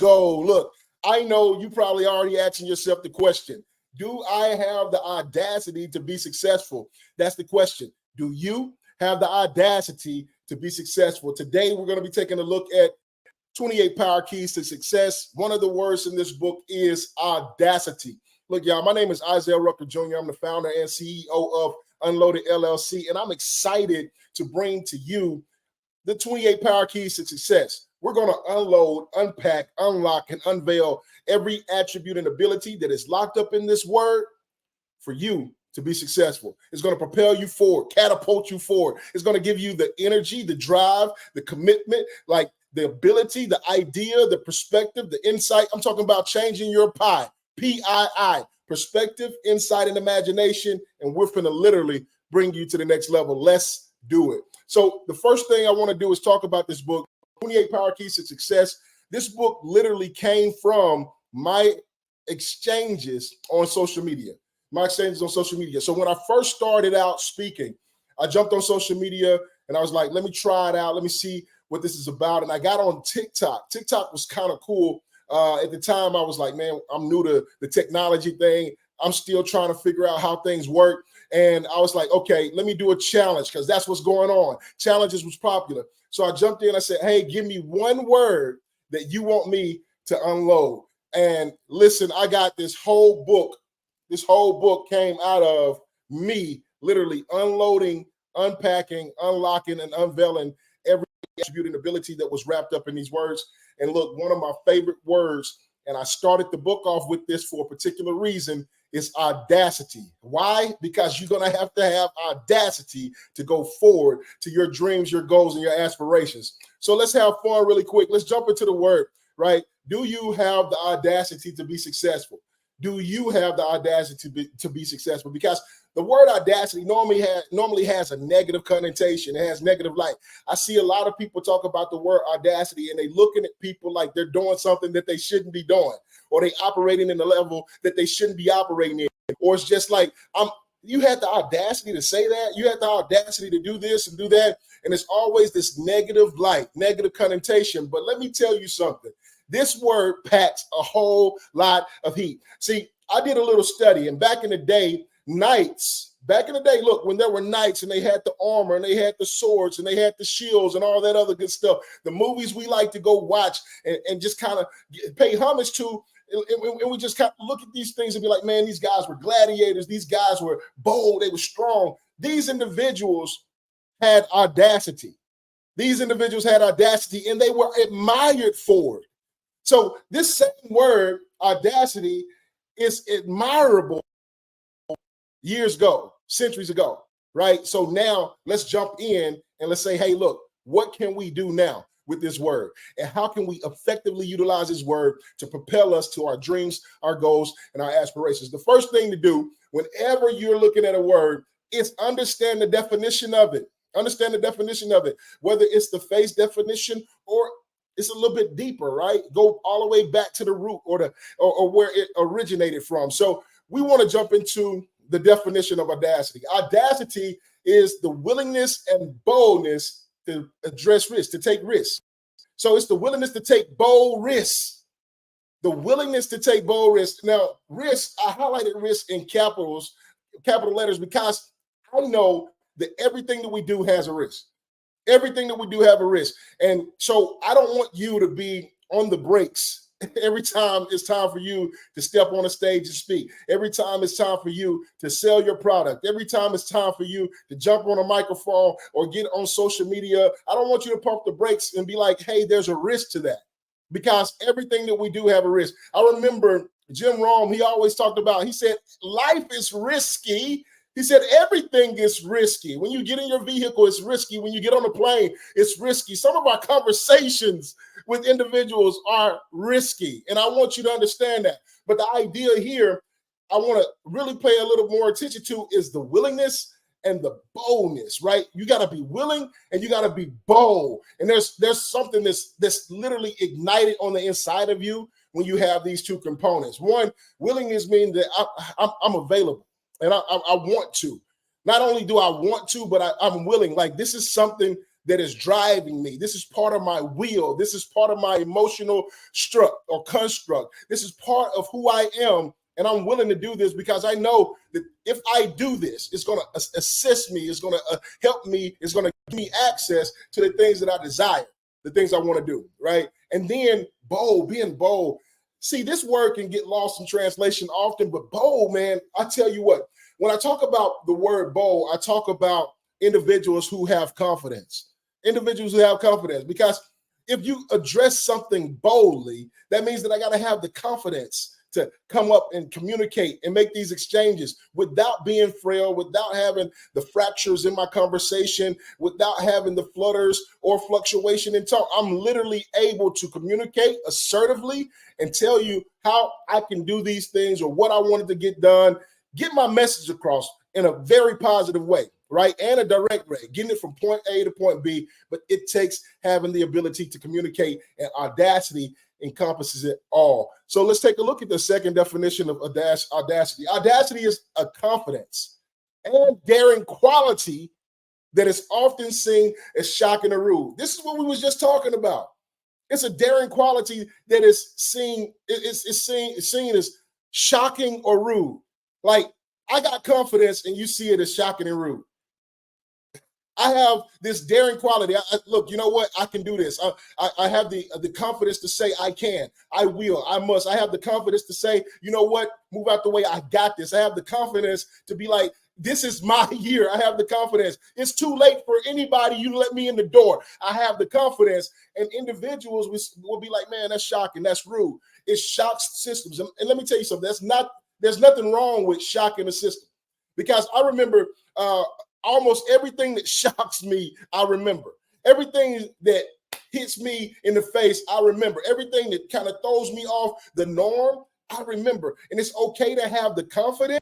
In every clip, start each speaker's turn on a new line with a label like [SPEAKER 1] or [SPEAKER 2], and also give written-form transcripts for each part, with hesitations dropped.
[SPEAKER 1] go. Look, I know you probably already asking yourself the question, do I have the audacity to be successful? That's the question. Do you have the audacity to be successful? Today, we're going to be taking a look at 28 power keys to success. One of the words in this book is audacity. Look, y'all, my name is Isaiah Rucker Jr. I'm the founder and CEO of Unloaded LLC, and I'm excited to bring to you the 28 power keys to success. We're going to unload, unpack, unlock, and unveil every attribute and ability that is locked up in this word for you to be successful. It's going to propel you forward, catapult you forward. It's going to give you the energy, the drive, the commitment, like the ability, the idea, the perspective, the insight. I'm talking about changing your pie, P-I-I, perspective, insight, and imagination. And we're going to literally bring you to the next level. Let's do it. So the first thing I want to do is talk about this book, 28 Power Keys to Success. This book literally came from my exchanges on social media. So when I first started out speaking, I jumped on social media and I was like, let me try it out. Let me see what this is about. And I got on TikTok. TikTok was kind of cool. At the time, I was like, man, I'm new to the technology thing. I'm still trying to figure out how things work. And I was like, okay, let me do a challenge because that's what's going on. Challenges was popular. So I jumped in. I said, hey, give me one word that you want me to unload. And listen, I got this whole book. This whole book came out of me literally unloading, unpacking, unlocking, and unveiling every attribute and ability that was wrapped up in these words. And look, one of my favorite words, and I started the book off with this for a particular reason, is audacity. Why? Because you're going to have audacity to go forward to your dreams, your goals, and your aspirations. So let's have fun really quick. Let's jump into the word, right? Do you have the audacity to be successful? Do you have the audacity to be successful? Because the word audacity normally has a negative connotation. It has negative light. I see a lot of people talk about the word audacity and they looking at people like they're doing something that they shouldn't be doing, or they operating in a level that they shouldn't be operating in. Or it's just like, you had the audacity to say that. You had the audacity to do this and do that. And it's always this negative light, negative connotation. But let me tell you something. This word packs a whole lot of heat. See, I did a little study, and back in the day, look, when there were knights and they had the armor and they had the swords and they had the shields and all that other good stuff, the movies we like to go watch and just kind of pay homage to, and we just kind of look at these things and be like, man, these guys were gladiators. These guys were bold. They were strong. These individuals had audacity. These individuals had audacity, and they were admired for it. So this same word, audacity, is admirable years ago, centuries ago, right? So now let's jump in and let's say, hey, look, what can we do now with this word? And how can we effectively utilize this word to propel us to our dreams, our goals, and our aspirations? The first thing to do whenever you're looking at a word is understand the definition of it. Understand the definition of it, whether it's the face definition or it's a little bit deeper, right? Go all the way back to the root or where it originated from. So we want to jump into the definition of audacity. Audacity is the willingness and boldness to address risk, to take risks. So it's the willingness to take bold risks. The willingness to take bold risks. Now, risk, I highlighted risk in capital letters because I know that everything that we do has a risk. Everything that we do have a risk. And so I don't want you to be on the brakes every time it's time for you to step on a stage and speak. Every time it's time for you to sell your product. Every time it's time for you to jump on a microphone or get on social media. I don't want you to pump the brakes and be like, hey, there's a risk to that. Because everything that we do have a risk. I remember Jim Rome, he always talked about, he said, life is risky. He said, everything is risky. When you get in your vehicle, it's risky. When you get on a plane, it's risky. Some of our conversations with individuals are risky. And I want you to understand that. But the idea here, I want to really pay a little more attention to is the willingness and the boldness, right? You got to be willing and you got to be bold. And there's something that's literally ignited on the inside of you when you have these two components. One, willingness means that I'm available. And I want to. Not only do I want to, but I'm willing. Like, this is something that is driving me. This is part of my will. This is part of my emotional construct. This is part of who I am. And I'm willing to do this because I know that if I do this, it's going to assist me. It's going to help me. It's going to give me access to the things that I desire, the things I want to do, right? And then being bold. See, this word can get lost in translation often, but bold, man, I tell you what, when I talk about the word bold, I talk about individuals who have confidence. Individuals who have confidence, because if you address something boldly, that means that I got to have the confidence to come up and communicate and make these exchanges without being frail, without having the fractures in my conversation, without having the flutters or fluctuation in tone. I'm literally able to communicate assertively and tell you how I can do these things or what I wanted to get done, get my message across in a very positive way, right? And a direct way, getting it from point A to point B, but it takes having the ability to communicate, and audacity encompasses it all. So let's take a look at the second definition of audacity. Audacity is a confidence and daring quality that is often seen as shocking or rude. This is what we was just talking about. It's a daring quality that is seen as shocking or rude. Like, I got confidence and you see it as shocking and rude. I have this daring quality. Look, you know what? I can do this. I have the confidence to say I can, I will, I must. I have the confidence to say, you know what? Move out the way. I got this. I have the confidence to be like, this is my year. I have the confidence. It's too late for anybody. You let me in the door. I have the confidence. And individuals will be like, man, that's shocking. That's rude. It shocks systems. And let me tell you something. There's nothing wrong with shocking a system, because I remember almost everything that shocks me, I remember. Everything that hits me in the face, I remember. Everything that kind of throws me off the norm, I remember. And it's okay to have the confidence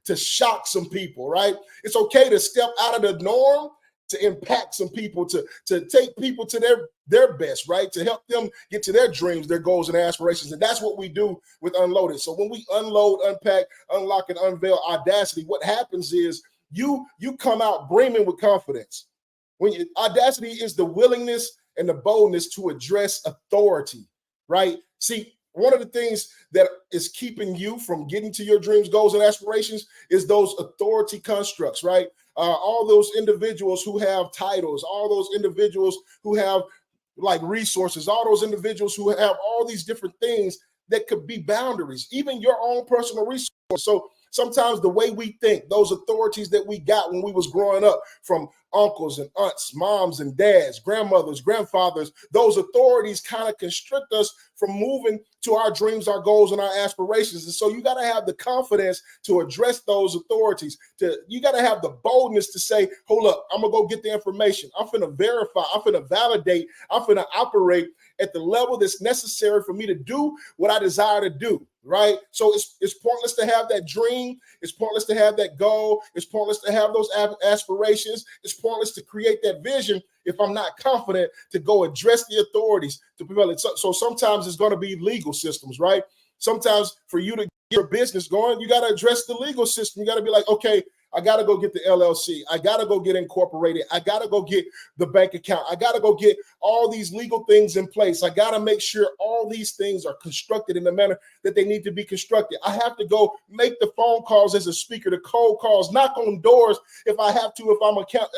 [SPEAKER 1] to shock some people, right? It's okay to step out of the norm, to impact some people, to take people to their best, right? To help them get to their dreams, their goals, and aspirations. And that's what we do with Unloaded. So when we unload, unpack, unlock, and unveil audacity, what happens is you come out brimming with confidence. Audacity is the willingness and the boldness to address authority, right? See, one of the things that is keeping you from getting to your dreams, goals, and aspirations is those authority constructs, right? All those individuals who have titles, all those individuals who have like resources, all those individuals who have all these different things that could be boundaries, even your own personal resources. So sometimes the way we think, those authorities that we got when we was growing up from uncles and aunts, moms and dads, grandmothers, grandfathers, those authorities kind of constrict us from moving to our dreams, our goals, and our aspirations. And so you got to have the confidence to address those authorities. You got to have the boldness to say, hold up, I'm going to go get the information. I'm going to verify. I'm going to validate. I'm going to operate at the level that's necessary for me to do what I desire to do, right? So it's pointless to have that dream. It's pointless to have that goal. It's pointless to have those aspirations. It's pointless to create that vision if I'm not confident to go address the authorities to prevail it. So sometimes it's going to be legal systems, right? Sometimes for you to get your business going, you got to address the legal system. You got to be like, okay, I got to go get the LLC. I got to go get incorporated. I got to go get the bank account. I got to go get all these legal things in place. I got to make sure all these things are constructed in the manner that they need to be constructed. I have to go make the phone calls as a speaker, the cold calls, knock on doors if I have to,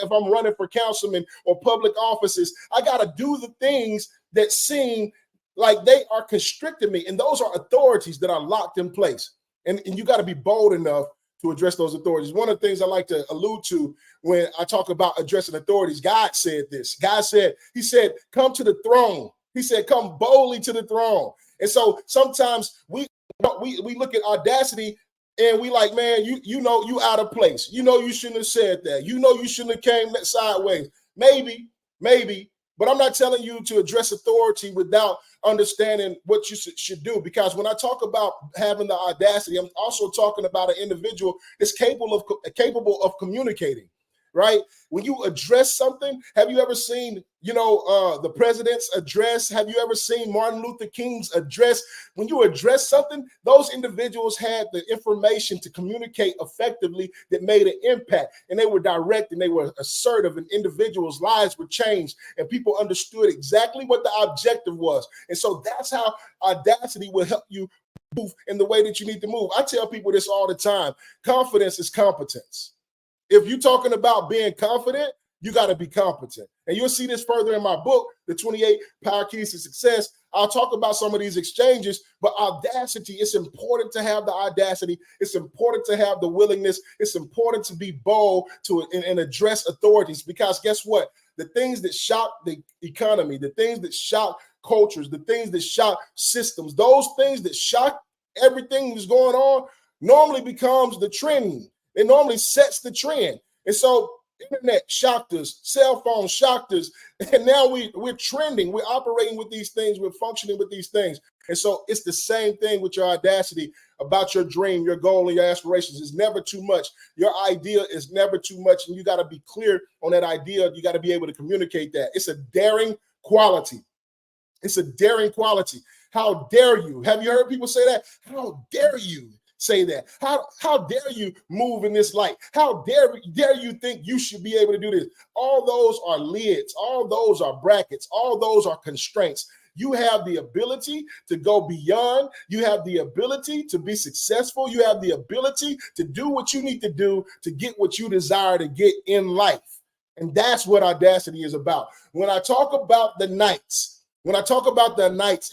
[SPEAKER 1] if I'm running for councilman or public offices. I got to do the things that seem like they are constricting me. And those are authorities that are locked in place. And you got to be bold enough to address those authorities. One of the things I like to allude to when I talk about addressing authorities, God said this. God said, he said, come to the throne. He said, come boldly to the throne. And so sometimes we look at audacity and we like, man, you know, you out of place. You know, you shouldn't have said that. You know, you shouldn't have came sideways. Maybe, but I'm not telling you to address authority without understanding what you should do. Because when I talk about having the audacity, I'm also talking about an individual that's capable of communicating, right? When you address something, have you ever seen the president's address. Have you ever seen Martin Luther King's address? When you address something, those individuals had the information to communicate effectively that made an impact, and they were direct and they were assertive, and individuals' lives were changed, and people understood exactly what the objective was. And so that's how audacity will help you move in the way that you need to move. I tell people this all the time. Confidence is competence. If you're talking about being confident, you got to be competent. And you'll see this further in my book, The 28 Power Keys to Success. I'll talk about some of these exchanges, but audacity, it's important to have the audacity. It's important to have the willingness. It's important to be bold and address authorities, because guess what? The things that shock the economy, the things that shock cultures, the things that shock systems, those things that shock everything that's going on normally becomes the trend. It normally sets the trend. And so internet shocked us, cell phones shocked us, and now we're trending, we're operating with these things, we're functioning with these things. And so it's the same thing with your audacity about your dream, your goal, and your aspirations. It's never too much. Your idea is never too much, and you got to be clear on that idea. You got to be able to communicate that. It's a daring quality. It's a daring quality. How dare you? Have you heard people say that? How dare you say that? How dare you move in this light? How dare you think you should be able to do this? All those are lids. All those are brackets. All those are constraints. You have the ability to go beyond. You have the ability to be successful. You have the ability to do what you need to do to get what you desire to get in life. And that's what audacity is about. When I talk about the knights,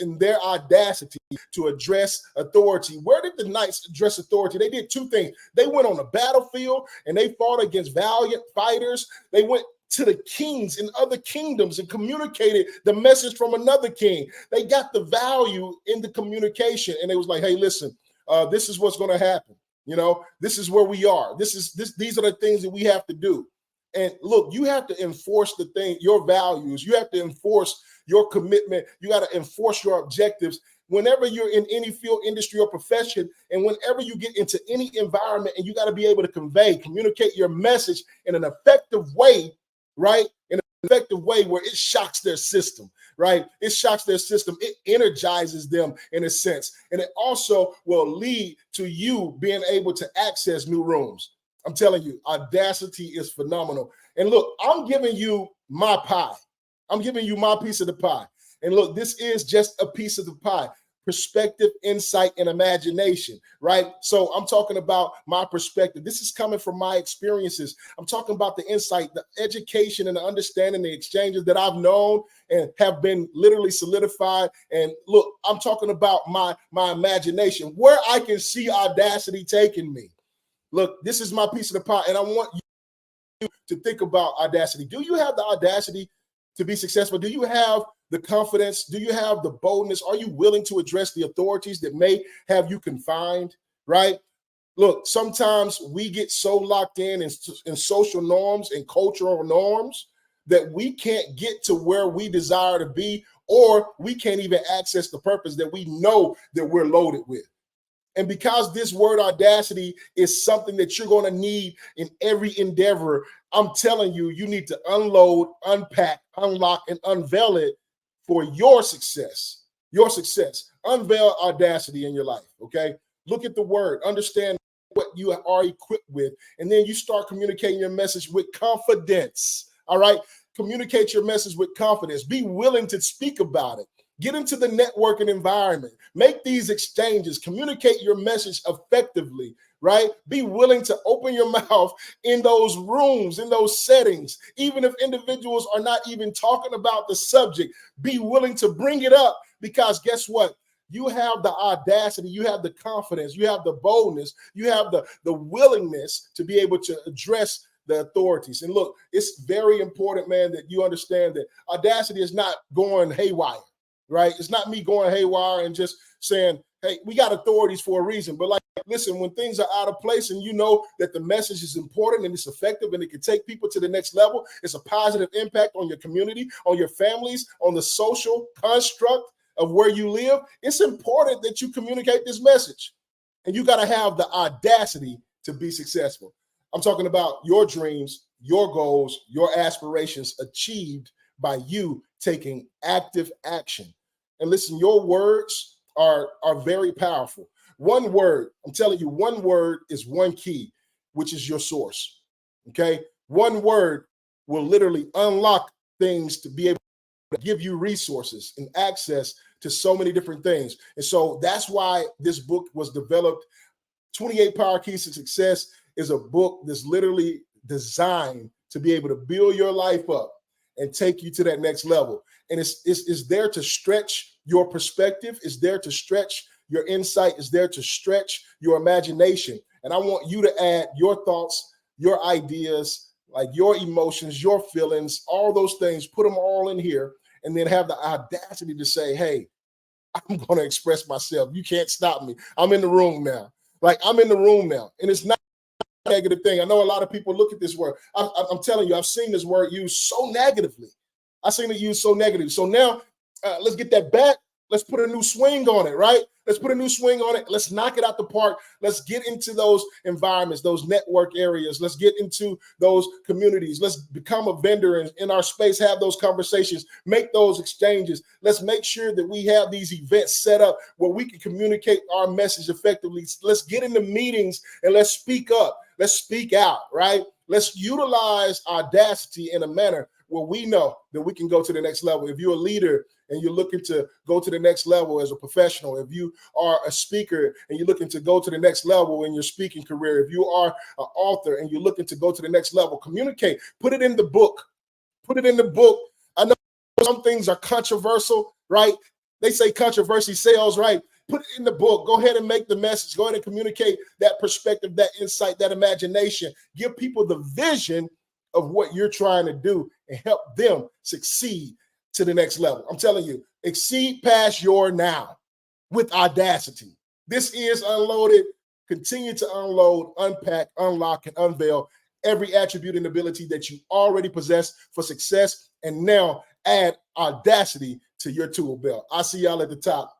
[SPEAKER 1] and their audacity to address authority, where did the knights address authority? They did two things. They went on the battlefield and they fought against valiant fighters. They went to the kings in other kingdoms and communicated the message from another king. They got the value in the communication, and they was like, hey, listen, this is what's going to happen. This is where we are. These are the things that we have to do. And look, you have to enforce your values. You have to enforce your commitment. You got to enforce your objectives whenever you're in any field, industry, or profession. And whenever you get into any environment, and you got to be able to communicate your message in an effective way, right? In an effective way where it shocks their system, right? It shocks their system. It energizes them in a sense. And it also will lead to you being able to access new rooms. I'm telling you, audacity is phenomenal. And look, I'm giving you my pie. I'm giving you my piece of the pie. And look, this is just a piece of the pie. Perspective, insight, and imagination, right? So I'm talking about my perspective. This is coming from my experiences. I'm talking about the insight, the education, and the understanding, the exchanges that I've known and have been literally solidified. And look, I'm talking about my imagination, where I can see audacity taking me. Look, this is my piece of the pie, and I want you to think about audacity. Do you have the audacity to be successful? Do you have the confidence? Do you have the boldness? Are you willing to address the authorities that may have you confined, right? Look, sometimes we get so locked in social norms and cultural norms that we can't get to where we desire to be, or we can't even access the purpose that we know that we're loaded with. And because this word audacity is something that you're going to need in every endeavor, I'm telling you, you need to unload, unpack, unlock, and unveil it for your success. Your success. Unveil audacity in your life, okay? Look at the word. Understand what you are equipped with. And then you start communicating your message with confidence, all right? Communicate your message with confidence. Be willing to speak about it. Get into the networking environment. Make these exchanges. Communicate your message effectively, right? Be willing to open your mouth in those rooms, in those settings. Even if individuals are not even talking about the subject, be willing to bring it up, because guess what? You have the audacity, you have the confidence, you have the boldness, you have the willingness to be able to address the authorities. And look, it's very important, man, that you understand that audacity is not going haywire. Right? It's not me going haywire and just saying, hey, we got authorities for a reason. But listen, when things are out of place and you know that the message is important and it's effective and it can take people to the next level, it's a positive impact on your community, on your families, on the social construct of where you live, it's important that you communicate this message. And you got to have the audacity to be successful. I'm talking about your dreams, your goals, your aspirations achieved by you taking active action. And listen, your words are very powerful. One word, I'm telling you, one word is one key, which is your source. Okay. One word will literally unlock things to be able to give you resources and access to so many different things. And so that's why this book was developed. 28 Power Keys to Success is a book that's literally designed to be able to build your life up and take you to that next level. And it's there to stretch your perspective. It's there to stretch your insight. It's there to stretch your imagination. And I want you to add your thoughts, your ideas, like your emotions, your feelings, all those things, put them all in here, and then have the audacity to say, hey, I'm going to express myself. You can't stop me. I'm in the room now. Like, I'm in the room now. And it's not a negative thing. I know a lot of people look at this word. I'm telling you, I've seen this word used so negatively. I've seen it used so negatively. So now let's get that back. Let's put a new swing on it, right? Let's put a new swing on it. Let's knock it out the park. Let's get into those environments, those network areas. Let's get into those communities. Let's become a vendor in our space, have those conversations, make those exchanges. Let's make sure that we have these events set up where we can communicate our message effectively. Let's get into meetings and let's speak up. Let's speak out, right? Let's utilize audacity in a manner where we know that we can go to the next level. If you're a leader and you're looking to go to the next level as a professional, if you are a speaker and you're looking to go to the next level in your speaking career, if you are an author and you're looking to go to the next level, communicate, put it in the book, put it in the book. I know some things are controversial, right? They say controversy sells, right? Put it in the book. Go ahead and make the message. Go ahead and communicate that perspective, that insight, that imagination. Give people the vision of what you're trying to do and help them succeed to the next level. I'm telling you, exceed past your now with audacity. This is Unloaded. Continue to unload, unpack, unlock, and unveil every attribute and ability that you already possess for success. And now add audacity to your tool belt. I'll see y'all at the top.